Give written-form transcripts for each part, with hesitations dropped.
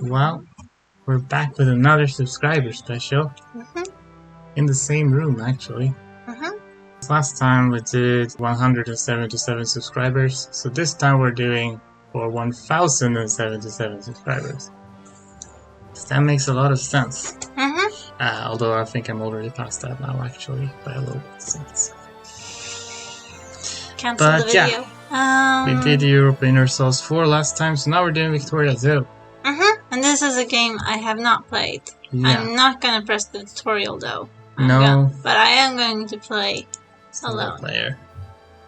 Well, we're back with another subscriber special. In the same room, actually. Last time we did 177 subscribers, so this time we're doing for 1077 subscribers. So that makes a lot of sense. Although I think I'm already past that now, actually, by a little bit. Cancel the video. Yeah, we did European Resource 4 last time, so now we're doing Victoria 0. And this is a game I have not played. Yeah. I'm not gonna press the tutorial though. But I am going to play alone. Player.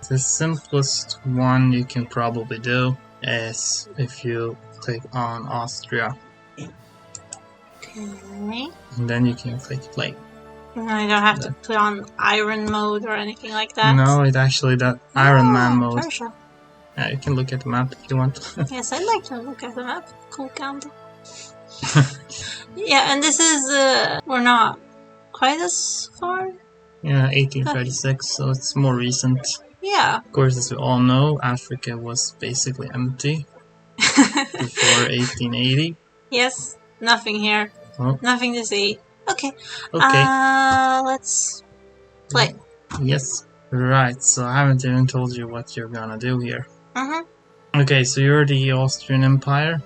The simplest one you can probably do is if you click on Austria. Okay. And then you can click play. I don't have to put on Iron mode or anything like that. No, it actually that Iron Man mode. Persia. Yeah, you can look at the map if you want. Yes, I'd like to look at the map. Cool candle. Yeah, and this is we're not quite as far. Yeah, 1836, so it's more recent. Yeah. Of course, as we all know, Africa was basically empty before 1880. Yes, nothing here. Oh. Nothing to see. Okay. Okay. Let's play. Yes. Right, so I haven't even told you what you're gonna do here. Mm-hmm. Okay, so you're the Austrian Empire.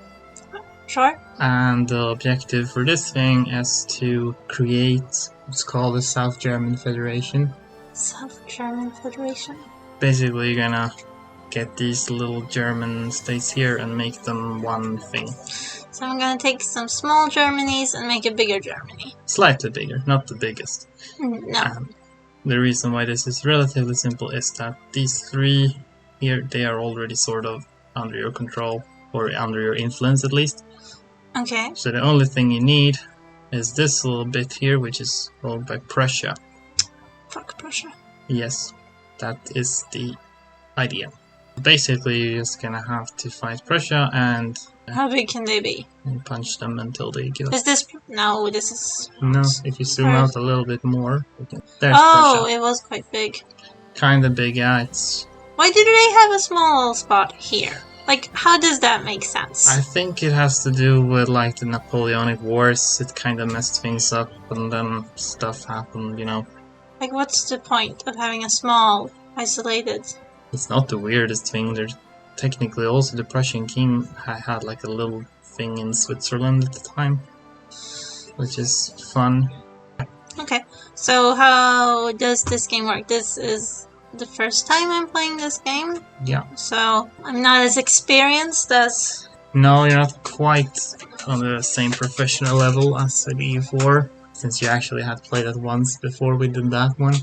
Sure. And the objective for this thing is to create what's called the South German Federation. South German Federation? Basically, you're gonna get these little German states here and make them one thing. So I'm gonna take some small Germanys and make a bigger Germany. Slightly bigger, not the biggest. No. The reason why this is relatively simple is that these three here, they are already sort of under your control, or under your influence at least. Okay. So the only thing you need is this little bit here, which is owned by Prussia. Fuck Prussia. Yes, that is the idea. Basically, you're just gonna have to fight Prussia and how big can they be? And punch them until they give up. Is this... No, this is... No, if you zoom out a little bit more, there's oh, Prussia. It was quite big. Kinda big, yeah, it's... Why do they have a small spot here? Like, how does that make sense? I think it has to do with, like, the Napoleonic Wars. It kinda messed things up, and then stuff happened, you know. Like, what's the point of having a small, isolated... It's not the weirdest thing. There's technically also the Prussian king had like a little thing in Switzerland at the time, which is fun. Okay, so how does this game work? This is the first time I'm playing this game. Yeah. So I'm not as experienced as... No, you're not quite on the same professional level as the EU4, since you actually had played it once before we did that one.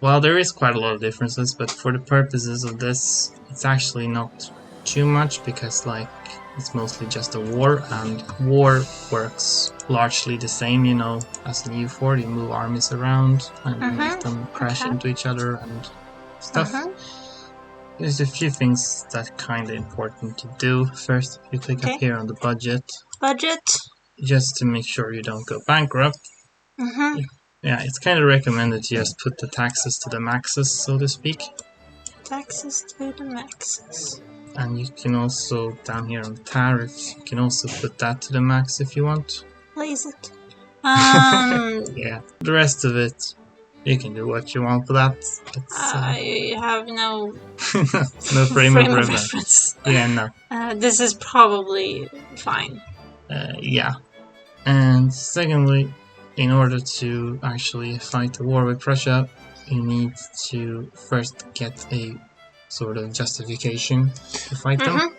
Well, there is quite a lot of differences, but for the purposes of this, it's actually not too much, because, like, it's mostly just a war, and war works largely the same, you know, as in EU4. You move armies around and make them crash into each other and stuff. There's a few things that kind of important to do. First, you click up here on the budget. Budget? Just to make sure you don't go bankrupt. Yeah, it's kind of recommended to just put the taxes to the maxes, so to speak. Taxes to the maxes. And you can also, down here on tariffs, you can also put that to the max if you want. Place it. Yeah, the rest of it, you can do what you want for that. I have no... no frame of reference. Yeah, no. This is probably fine. Yeah. And secondly, in order to actually fight a war with Prussia, you need to first get a sort of justification to fight them.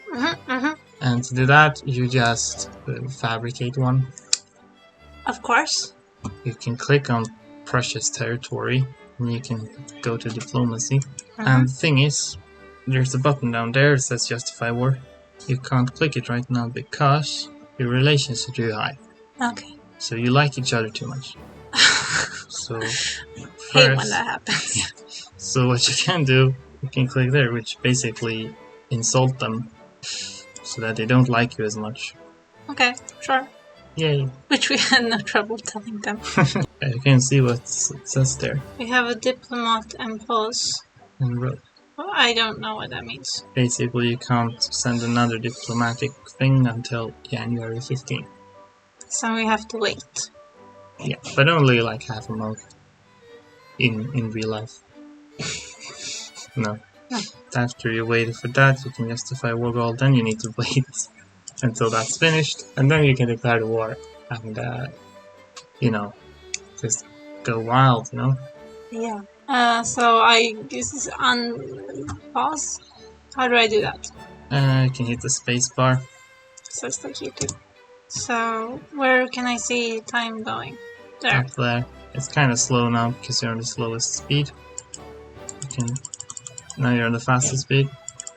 And to do that, you just fabricate one. Of course. You can click on Prussia's territory, and you can go to diplomacy. And the thing is, there's a button down there that says justify war. You can't click it right now because your relations are too high. Okay. So you like each other too much. So hate when that happens. So what you can do, you can click there, which basically insult them, so that they don't like you as much. Okay, sure. Yay. Which we had no trouble telling them. You can see what it says there. We have a diplomat and pause. And I don't know what that means. Basically, you can't send another diplomatic thing until January 15th. So we have to wait. Yeah, but only like half a month in real life. No. After you wait for that, you can justify war goal. Then you need to wait until that's finished, and then you can declare the war. And just go wild. Yeah. So I this is on pause. How do I do that? You can hit the space bar. So it's like YouTube. So where can I see time going? There. Up there. It's kind of slow now because you're on the slowest speed. Now you're on the fastest speed.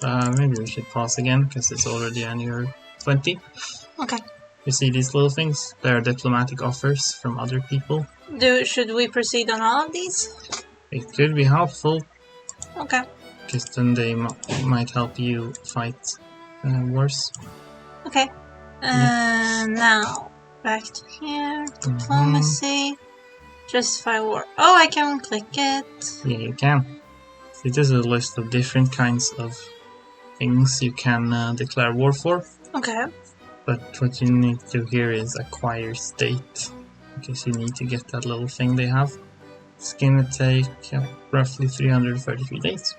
Maybe we should pause again because it's already on your 20. Okay. You see these little things? They're diplomatic offers from other people. Should we proceed on all of these? It could be helpful Okay. because then they might help you fight wars. Okay. Now back to here. Diplomacy. Justify war. Oh, I can click it. Yeah, you can. See, this is a list of different kinds of things you can declare war for. Okay. But what you need to do here is acquire state, because you need to get that little thing they have. It's gonna take roughly 333 days.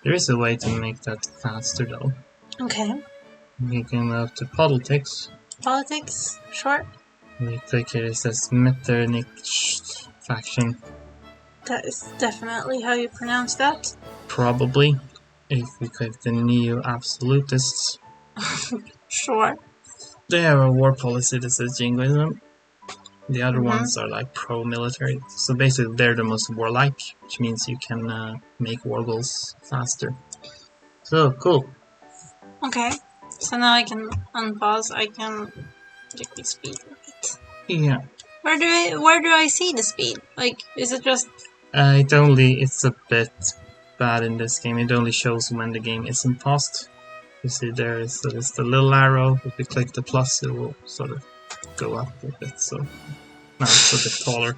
There is a way to make that faster though. Okay. You can go to politics. Politics, sure. And you click here, it says Metternich faction. That is definitely how you pronounce that. Probably. If we click the neo-absolutists. Sure. They have a war policy that says jingoism. The other ones are like pro-military. So basically they're the most warlike, which means you can make war goals faster. So, cool. Okay. So now I can unpause. I can check the speed of it. Yeah. Where do I see the speed? Like, is it just... It's a bit bad in this game. It only shows when the game isn't paused. You see there is the little arrow. If you click the plus, it will sort of go up a bit. So now it's a bit taller.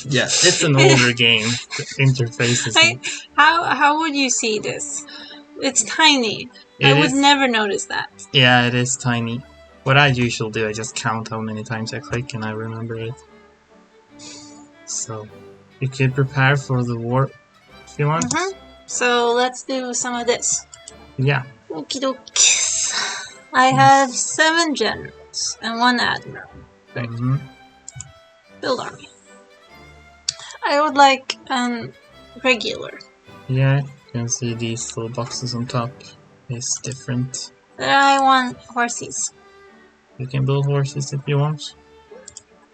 Yeah, it's an older game. The interface is... How would you see this? It's tiny. I would never notice that. Yeah, it is tiny. What I usually do, I just count how many times I click and I remember it. So, you could prepare for the war if you want. So, let's do some of this. Yeah. Okie dokies. I have 7 generals and 1 admiral. Great. Build army. I would like regular. Yeah, you can see these little boxes on top. It's different. I want horses. You can build horses if you want.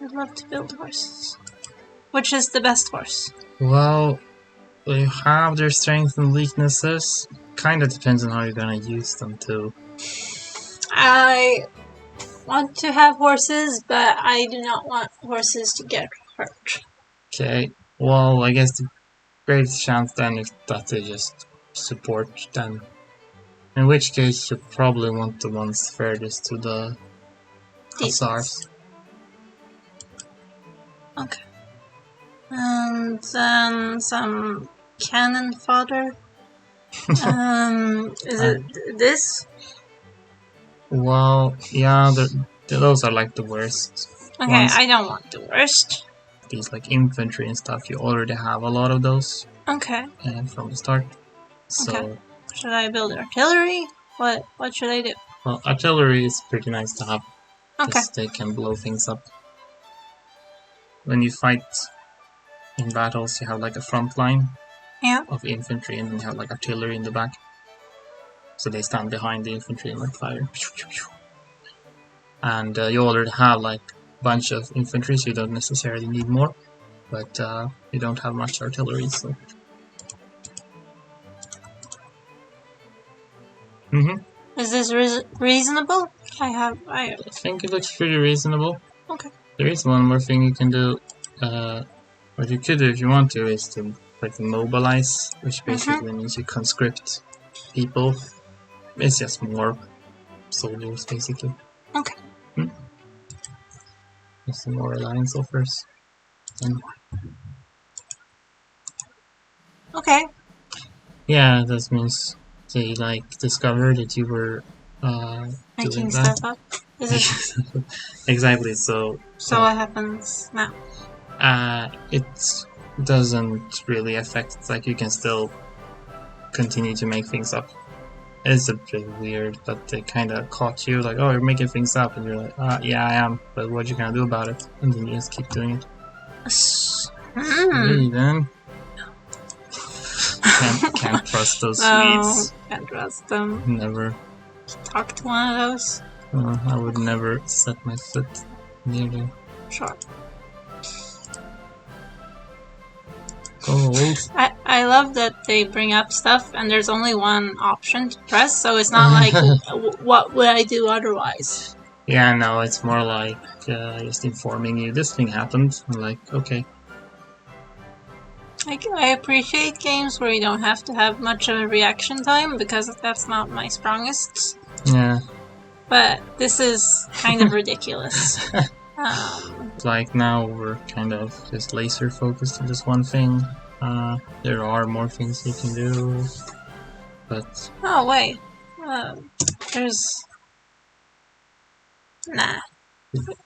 I'd love to build horses. Which is the best horse? Well, they have their strengths and weaknesses. Kinda depends on how you're gonna use them too. I want to have horses, but I do not want horses to get hurt. Okay, well, I guess the greatest chance then is that they just support them. In which case, you probably want the ones furthest to the hussars. Okay. And then some cannon fodder. Is it this? Well, yeah, those are like the worst. Okay, ones. I don't want the worst. These like infantry and stuff, you already have a lot of those. Okay. From the start. So. Okay. Should I build artillery? What should I do? Well, artillery is pretty nice to have. Okay. Because they can blow things up. When you fight in battles, you have like a front line of infantry, and then you have like artillery in the back. So they stand behind the infantry and like fire. And you already have like a bunch of infantry, so you don't necessarily need more. But you don't have much artillery, so. Is this reasonable? I think it looks pretty reasonable. Okay. There is one more thing you can do. What you could do if you want to is to like mobilize, which basically means you conscript people. It's just more soldiers, basically. Okay. There's some more alliance offers. Okay. Yeah, that means they like discovered that you were Making doing that. stuff up. Is it? Exactly. So What happens now? it doesn't really affect. Like you can still continue to make things up. It's a bit weird, but they kind of caught you. Like, oh, you're making things up, and you're like, yeah, I am. But what you gonna do about it? And then you just keep doing it. Hey, then. Can't trust those Swedes. Can't trust them. Never. Talk to one of those. I would never set my foot near them. Sure. Gold. I love that they bring up stuff and there's only one option to press, so it's not like what would I do otherwise. Yeah, no, it's more like just informing you this thing happened. I'm like, okay. I appreciate games where you don't have to have much of a reaction time because that's not my strongest. Yeah. But this is kind of ridiculous. Like now we're kind of just laser focused on this one thing. There are more things you can do, but... Oh, wait. There's... Nah.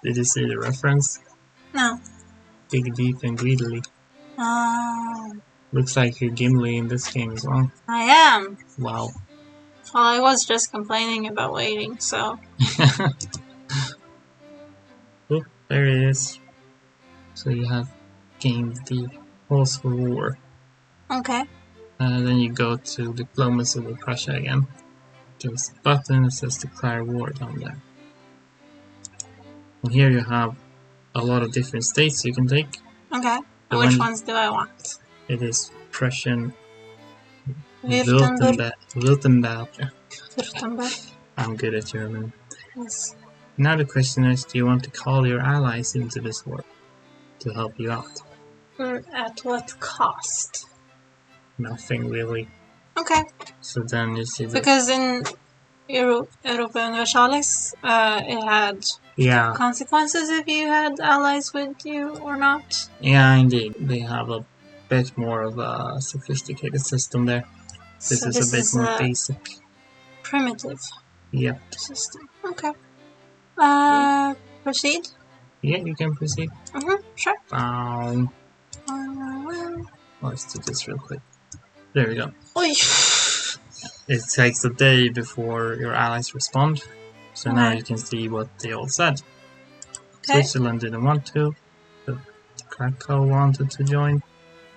Did you see the reference? No. Dig deep and greedily. Looks like you're Gimli in this game as well. I am. Wow. Well, I was just complaining about waiting, so... Oh, there it is. So you have gained the Pulse for War. Okay. Then you go to Diplomacy with Prussia again. There's a button that says Declare War down there. And here you have a lot of different states you can take. Okay. Which ones do I want? It is Prussian... Württemberg. Württemberg. I'm good at German. Yes. Now the question is, do you want to call your allies into this war to help you out? At what cost? Nothing really. Okay. So then you see because in Europa Universalis, it had consequences if you had allies with you or not. Yeah, indeed. They have a bit more of a sophisticated system there. This is a bit more basic. Primitive. Yep. System. Okay. Proceed? Yeah, you can proceed. Sure. Let's do this real quick. There we go. Oy. It takes a day before your allies respond. So now you can see what they all said. Okay. Switzerland didn't want to. But Krakow wanted to join.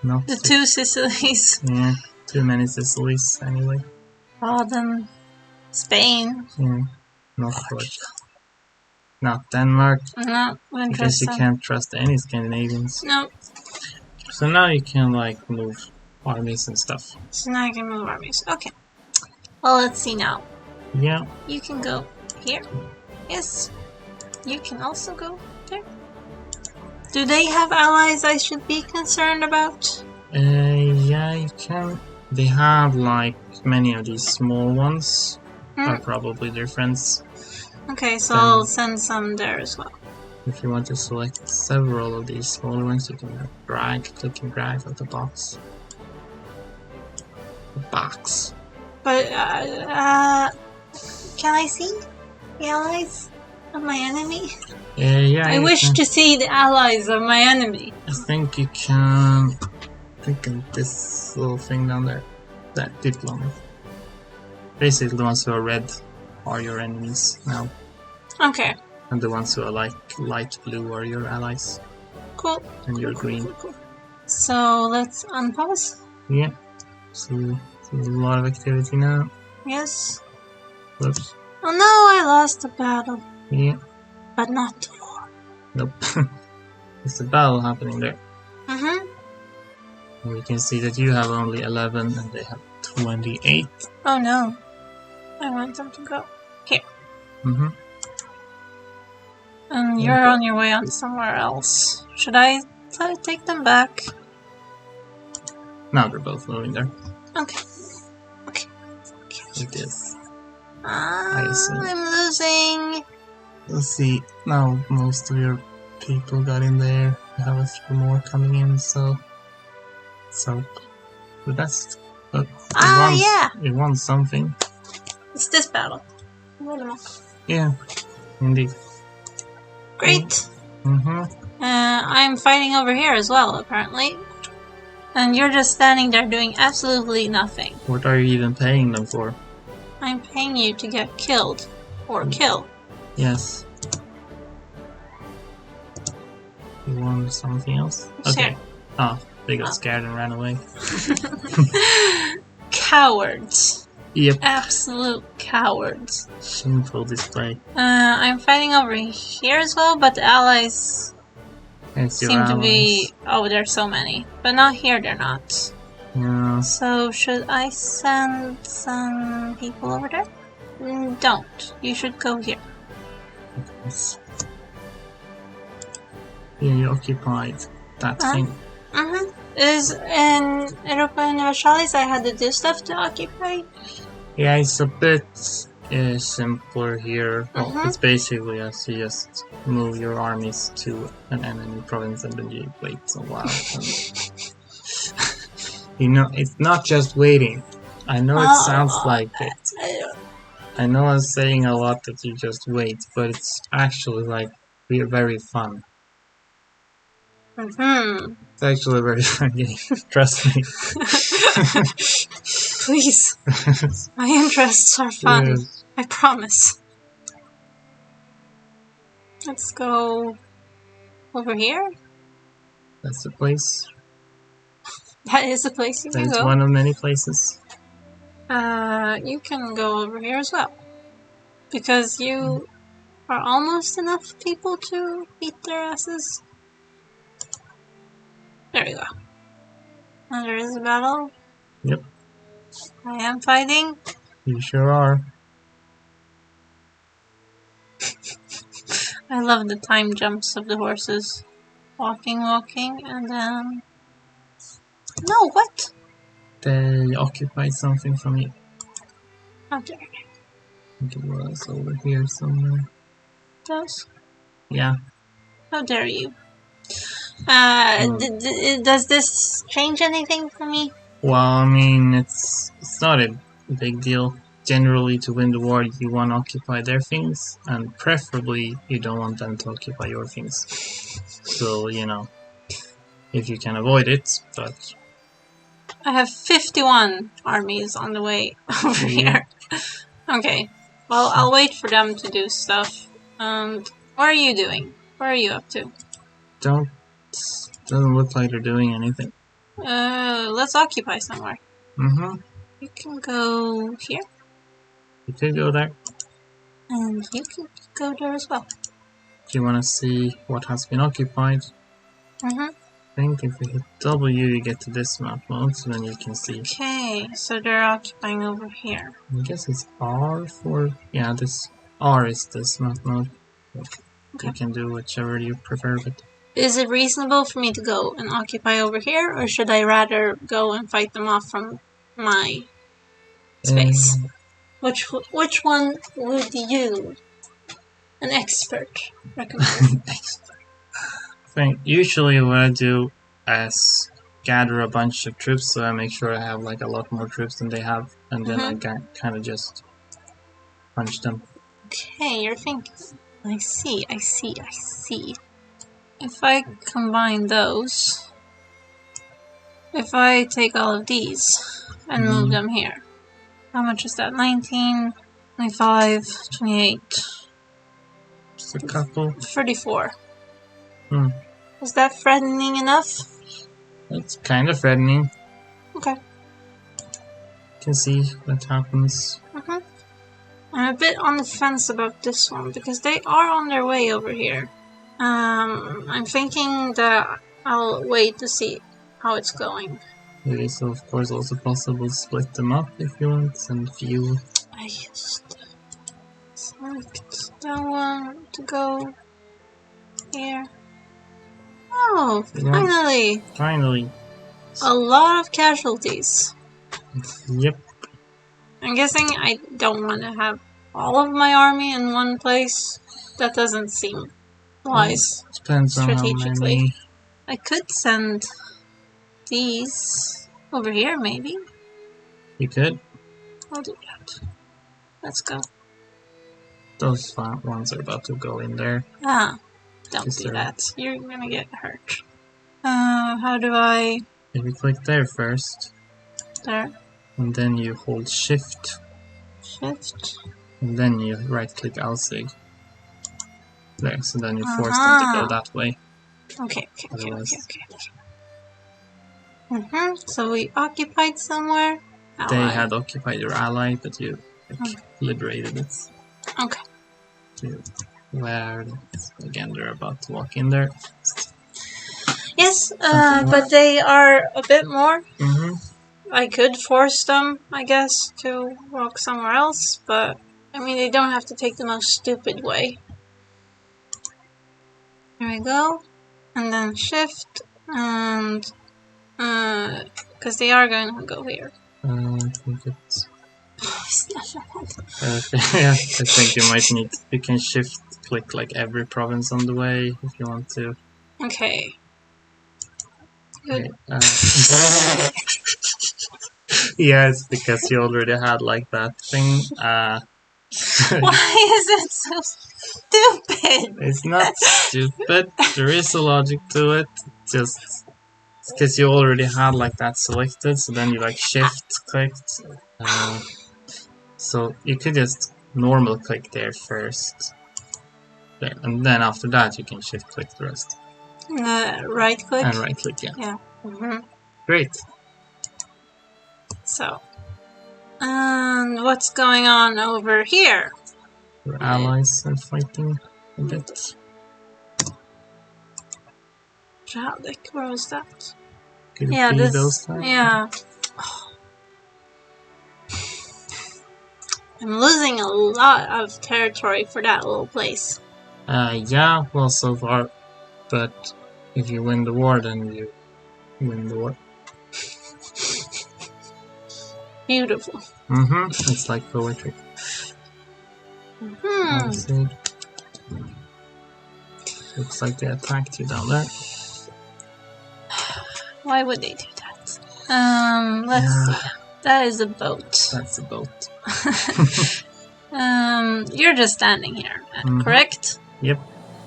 Not the two Sicilies. Yeah, too many Sicilies anyway. Oh, then Spain. Yeah, not Portugal. Not Denmark. No, because you can't trust any Scandinavians. No. So now you can like move armies and stuff. So now I can move armies. Okay. Well, let's see now. Yeah. You can go here. Yes. You can also go there. Do they have allies I should be concerned about? Yeah, you can. They have like many of these small ones. Are probably their friends. Okay, so I'll send some there as well. If you want to select several of these smaller ones, you can click and drag out the box. But, can I see the allies of my enemy? Yeah. I wish to see the allies of my enemy. I think you can click on this little thing down there. That diplomat. Basically, the ones who are red are your enemies now. Okay. And the ones who are like light blue are your allies. Cool. And you're green. Cool. So let's unpause. Yeah. See a lot of activity now. Yes. Whoops. Oh no, I lost the battle. Yeah. But not the war. Nope. It's a battle happening there. And we can see that you have only 11 and they have 28. Oh no. I want them to go here. And you're on your way on somewhere else. Should I take them back? Now they're both moving there. Okay. It is. I'm losing. Let's see. Now most of your people got in there. We have a few more coming in, so the best. But yeah! it wants something. It's this battle. Roll them up. Yeah, indeed. Great! Mm-hmm. I'm fighting over here as well, apparently. And you're just standing there doing absolutely nothing. What are you even paying them for? I'm paying you to get killed. Or kill. Yes. You want something else? Okay. Oh, they got scared and ran away. Cowards. Yep. Absolute cowards. Shameful display. I'm fighting over here as well, but the allies seem to be... Oh, there's so many. But not here, they're not. Yeah. So, should I send some people over there? Don't. You should go here. Yes. Yeah, you occupied that thing. Is in Europa Universalis I had to do stuff to occupy? Yeah, it's a bit simpler here. Well, it's basically as you just move your armies to an enemy province and then you wait a while. You know, it's not just waiting. I know it sounds like it. I know I'm saying a lot that you just wait, but it's actually like very fun. It's actually a very fun game. Trust me. Please. My interests are fun. Yes. I promise. Let's go over here. That's the place. That is the place you can go. That's one of many places. You can go over here as well. Because you are almost enough people to beat their asses. There we go. And there is a battle. Yep. I am fighting. You sure are. I love the time jumps of the horses. Walking, and then... No, what? They occupied something from you. How dare you? I think it was over here somewhere. Does? Yeah. How dare you? Does this change anything for me? Well, I mean, it's not a big deal. Generally, to win the war, you want to occupy their things, and preferably, you don't want them to occupy your things. So, you know, if you can avoid it, but... I have 51 armies on the way over here. Okay, well, I'll wait for them to do stuff. What are you doing? What are you up to? Doesn't look like they're doing anything. Let's occupy somewhere. You can go here. You could go there. And you can go there as well. Do you want to see what has been occupied? I think if you hit W, you get to this map mode, so then you can see. Okay, so they're occupying over here. I guess it's R for... Yeah, this R is this map mode. Okay. You can do whichever you prefer, but... Is it reasonable for me to go and occupy over here, or should I rather go and fight them off from my space? Which one would you, an expert, recommend? I think usually what I do is gather a bunch of troops, so I make sure I have like a lot more troops than they have, and then I kind of just punch them. Okay, you're thinking. I see. If I combine those, if I take all of these and move them here, how much is that? 19, 25, 28. Just a couple. 34. Is that threatening enough? It's kind of threatening. Okay. You can see what happens. I'm a bit on the fence about this one, because they are on their way over here. I'm thinking that I'll wait to see how it's going. It is of course also possible to split them up if you want, and few. I just select that one to go here. Oh, finally! Finally. A lot of casualties. Yep. I'm guessing I don't want to have all of my army in one place. That doesn't seem wise. Depends on how You could. I'll do that. Let's go. Those ones are about to go in there. Ah, don't do that. You're gonna get hurt. How do I... If you click there first. There. And then you hold shift. Shift. And then you right click Alsig. There, so then you force them to go that way. Okay. So we occupied somewhere. Ally. They had occupied your ally, but you liberated it. Okay. Where again they're about to walk in there. Yes, but they are a bit more. I could force them, I guess, to walk somewhere else, but I mean they don't have to take the most stupid way. There we go, and then shift, and because they are going to go here. I think it's. Yeah, I think you might need. You can shift click like every province on the way if you want to. Okay. Good. Yeah, it's because you already had like that thing. Why is it so stupid? It's not stupid. There is a logic to it. Just because you already had like that selected, so then you like shift clicked. So you could just normal click there first, there, and then after that you can shift click the rest. Right click. And right click, yeah. Yeah. Great. So, and what's going on over here? Your allies are fighting a bit. Jalik, where was that? Could it be those times? Yeah. I'm losing a lot of territory for that little place. Yeah, well, so far. But if you win the war, then you win the war. Beautiful. It's like poetry. Looks like they attacked you down there. Why would they do that? Let's see. That is a boat. That's a boat. You're just standing here, correct? Yep.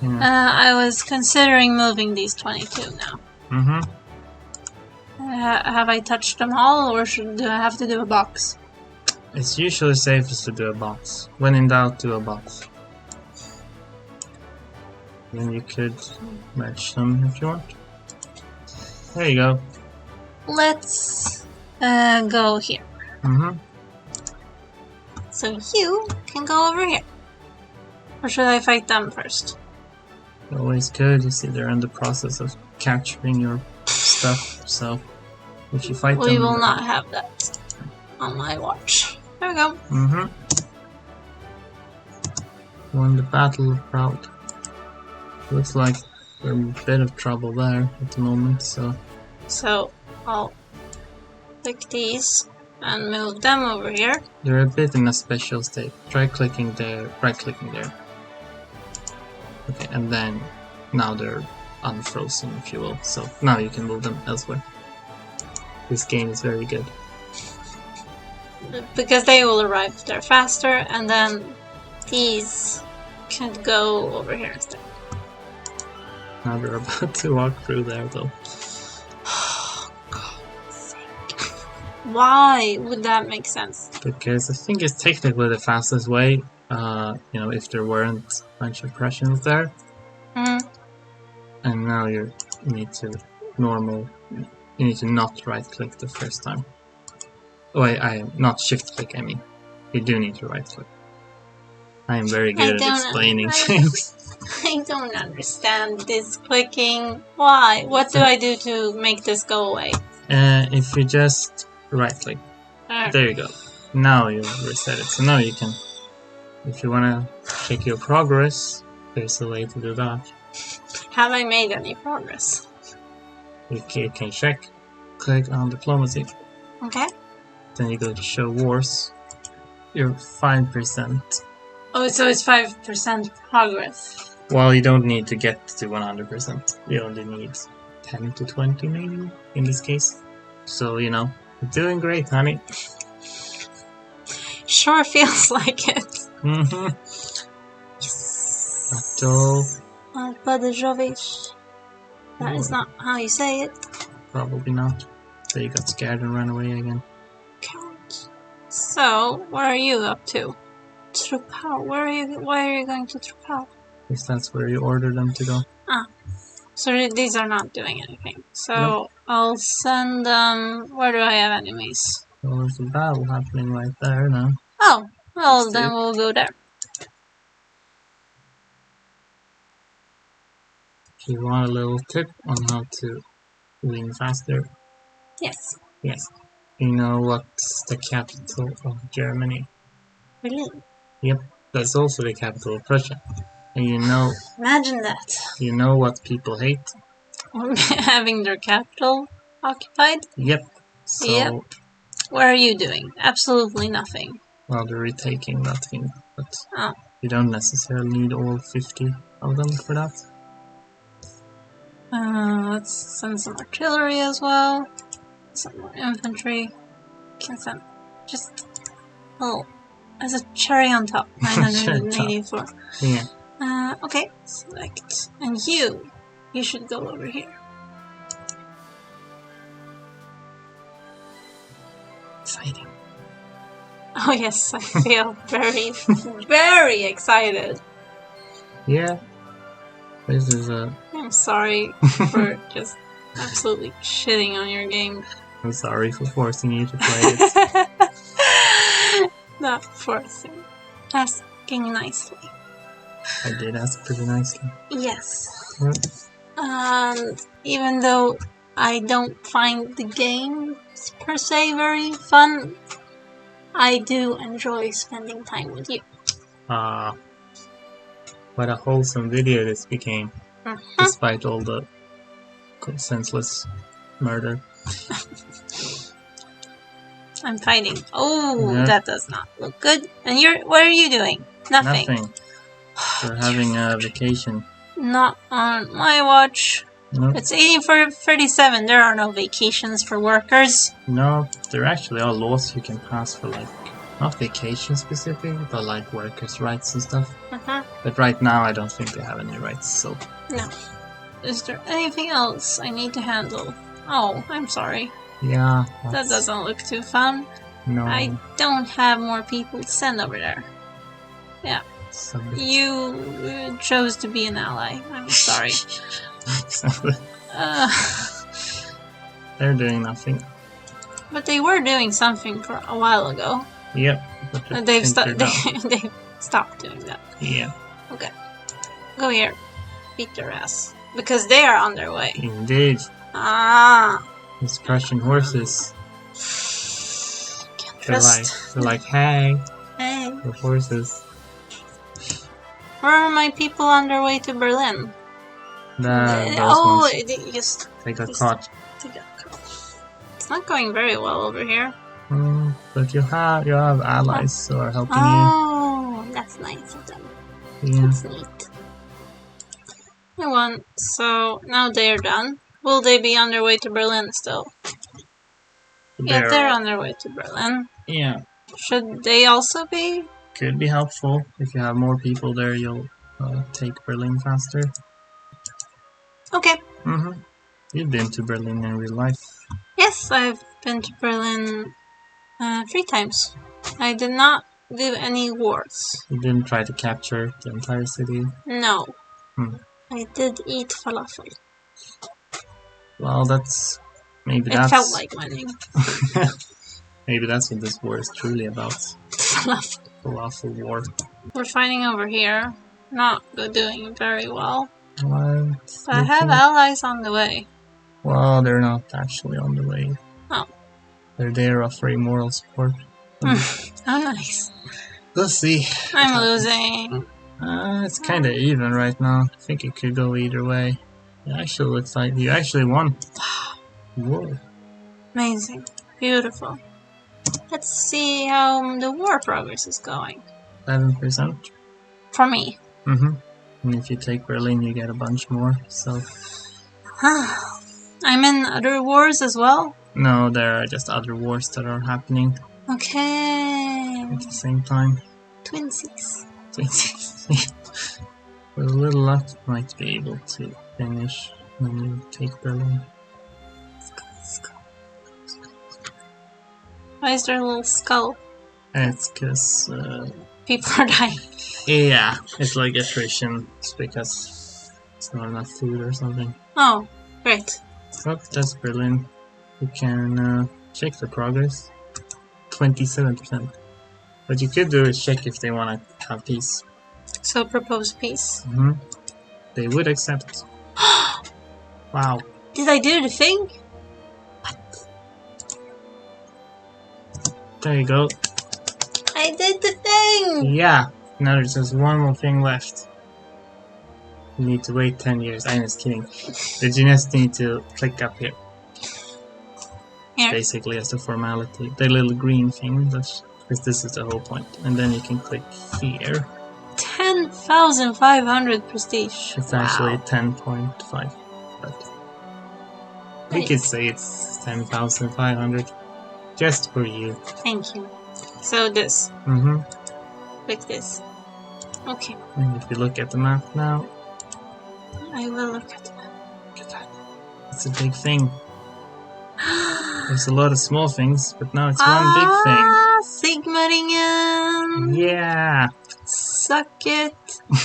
Yeah. I was considering moving these 22 now. Have I touched them all, or do I have to do a box? It's usually safest to do a box. When in doubt, do a box. Then you could match them if you want. There you go. Let's go here. So you can go over here. Or should I fight them first? Always good. You see, they're in the process of capturing your stuff, so if you fight them... We will not have that on my watch. There we go. Won the battle, proud. Looks like we're in a bit of trouble there at the moment, so... So, I'll click these and move them over here. They're a bit in a special state. Try clicking there, right-clicking there. Okay, and then now they're unfrozen, if you will. So now you can move them elsewhere. This game is very good. Because they will arrive there faster, and then these can go over here instead. Now they're about to walk through there, though. Oh, God's sake. Why would that make sense? Because I think it's technically the fastest way. You know, if there weren't a bunch of Prussians there. And now you need to you need to not right click the first time. Oh, I not shift click, I mean. You do need to right click. I am very good at explaining things. I don't understand this clicking. Why? What do I do to make this go away? If you just right click. There you go. Now you reset it. So now you can, if you want to check your progress, there's a way to do that. Have I made any progress? You can check. Click on diplomacy. Okay. Then you go to show wars. You're 5%. Oh, so it's 5% progress. Well, you don't need to get to 100%. You only need 10 to 20 maybe, in this case. So, you know, you're doing great, honey. Sure feels like it. Mm-hmm. Yes. Battle. Alpadjovic. That is not how you say it. Probably not. So you got scared and ran away again. Count. So, what are you up to? Trupal. Why are you going to Trupal? Because that's where you ordered them to go. Ah. So these are not doing anything. So Nope. I'll send where do I have enemies? Well, there's a battle happening right there now. Oh, well Let's then do. we'll go there. If you want a little tip on how to win faster, Yes. yes. You know what's the capital of Germany? Berlin. Yep, that's also the capital of Prussia. And you know Imagine that. what people hate? Having their capital occupied? Yep. So, Yep. What are you doing? Absolutely nothing. well, they're retaking that thing, but Oh. you don't necessarily need all 50 of them for that. Let's send some artillery as well. Some more infantry. Can send just as a cherry on top. 984. Yeah. Okay. Select. And you should go over here. Exciting. Oh yes, I feel very, very excited. Yeah. This is a... I'm sorry for just absolutely shitting on your game. I'm sorry for forcing you to play it. Not forcing. Asking nicely. I did ask pretty nicely. Yes. Yep. And even though I don't find the game per se very fun, I do enjoy spending time with you. What a wholesome video this became, despite all the senseless murder. I'm fighting. Oh, that does not look good. And what are you doing? Nothing. Nothing. We're having a vacation. Not on my watch. Nope. It's 18:37. There are no vacations for workers. No, there actually are laws you can pass for, like, not vacation specific, but like workers' rights and stuff. But right now I don't think they have any rights, so... No. Is there anything else I need to handle? Oh, I'm sorry. Yeah. That doesn't look too fun. No. I don't have more people to send over there. Yeah. You chose to be an ally. I'm sorry. They're doing nothing. But they were doing something for a while ago. Yep. They stopped doing that. Yeah. Okay. Go here. Beat their ass. Because they are on their way. Indeed. Ah. These Prussian horses. Can't They're trust. like, hey. Hey. The horses. Where are my people on their way to Berlin? Those ones. They got caught. It's not going very well over here. But you have allies who are helping you. Oh, that's nice of them. Yeah. That's neat. I won. So now they're done. Will they be on their way to Berlin still? Yeah, they're on their way to Berlin. Yeah. Should they also be? Could be helpful. If you have more people there, you'll take Berlin faster. Okay. You've been to Berlin in real life. Yes, I've been to Berlin 3 times. I did not do any wars. You didn't try to capture the entire city? No. I did eat falafel. Well, maybe it felt like winning. Maybe that's what this war is truly about. Falafel war. We're fighting over here. Not doing very well. What? But I have allies on the way. Well, they're not actually on the way. Oh. They're there offering moral support. Oh, nice. We'll see. I'm losing. It's kinda even right now. I think it could go either way. It actually looks like you actually won. Whoa. Amazing. Beautiful. Let's see how the war progress is going. 7%. For me. And if you take Berlin, you get a bunch more, so... I'm in other wars as well? No, there are just other wars that are happening. Okay. at the same time. Twinsies. With a little luck, you might be able to finish when you take Berlin. Why is there a little skull? It's because... people are dying. yeah, it's like attrition. It's because it's not enough food or something. Oh, great. Oh, that's Berlin. You can check the progress. 27%. What you could do is check if they want to have peace. So propose peace. They would accept. Wow. Did I do the thing? There you go. I did the thing! Yeah. Now there's just one more thing left. You need to wait 10 years. I'm just kidding. But you just need to click up here. Here. Basically as the formality. The little green thing. That's because this is the whole point. And then you can click here. 10,500 prestige. It's actually 10.5. But we could say it's 10,500. Just for you. Thank you. So this. Click this. Okay. And if you look at the map now. I will look at the map. Look at that. It's a big thing. There's a lot of small things, but now it's one big thing. Sigmaringen! Yeah! Suck it,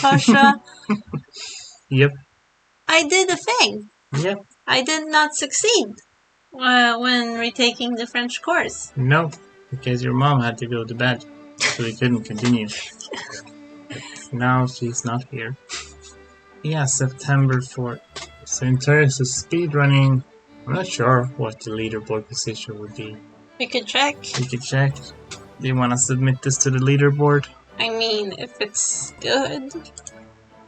Pasha. Yep. I did a thing. Yep. I did not succeed when retaking the French course. No, because your mom had to go to bed, so we couldn't continue. Now she's not here. Yeah, September 4th. So in terms of speedrunning, I'm not sure what the leaderboard position would be. We could check. We could check. Do you want to submit this to the leaderboard? I mean, if it's good.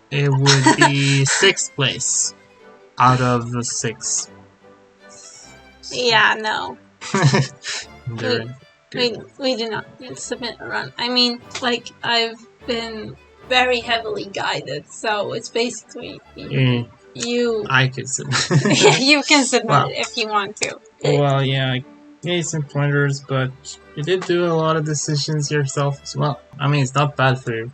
It would be 6th place out of the 6. Yeah, no. Good. We do not need to submit a run. I mean, like, I've been very heavily guided, so it's basically you. I could submit. Yeah, you can submit it if you want to. Well, yeah, I gave some pointers, but you did do a lot of decisions yourself as well. I mean, it's not bad for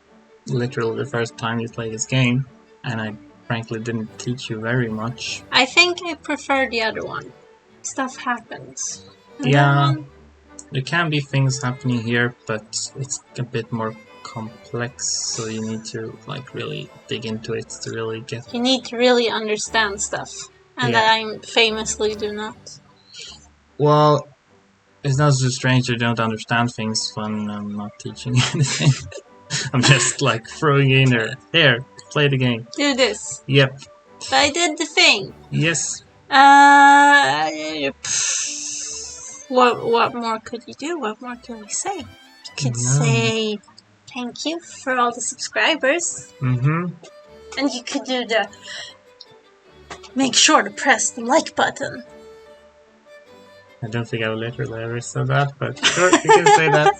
literally the first time you play this game, and I frankly didn't teach you very much. I think I prefer the other one. Stuff happens. And yeah, there can be things happening here, but it's a bit more complex, so you need to like really dig into it to really get. You need to really understand stuff, and that I famously do not. Well, it's not so strange you don't understand things when I'm not teaching you anything. I'm just like throwing in there, play the game. Do this. Yep. But I did the thing. Yes. What more could you do? What more can we say? You could say thank you for all the subscribers. And you could do the make sure to press the like button. I don't think I literally ever said that, but sure, you can say that.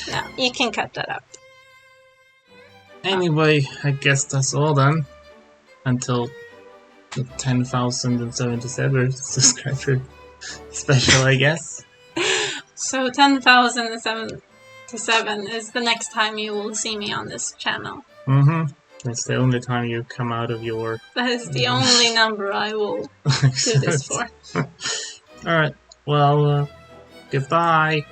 No, you can cut that out. Anyway, I guess that's all done. Until the 10,077 subscriber special, I guess. So 10,077 is the next time you will see me on this channel. That's the only time you come out of your... That is the only number I will do this for. Alright, well, goodbye.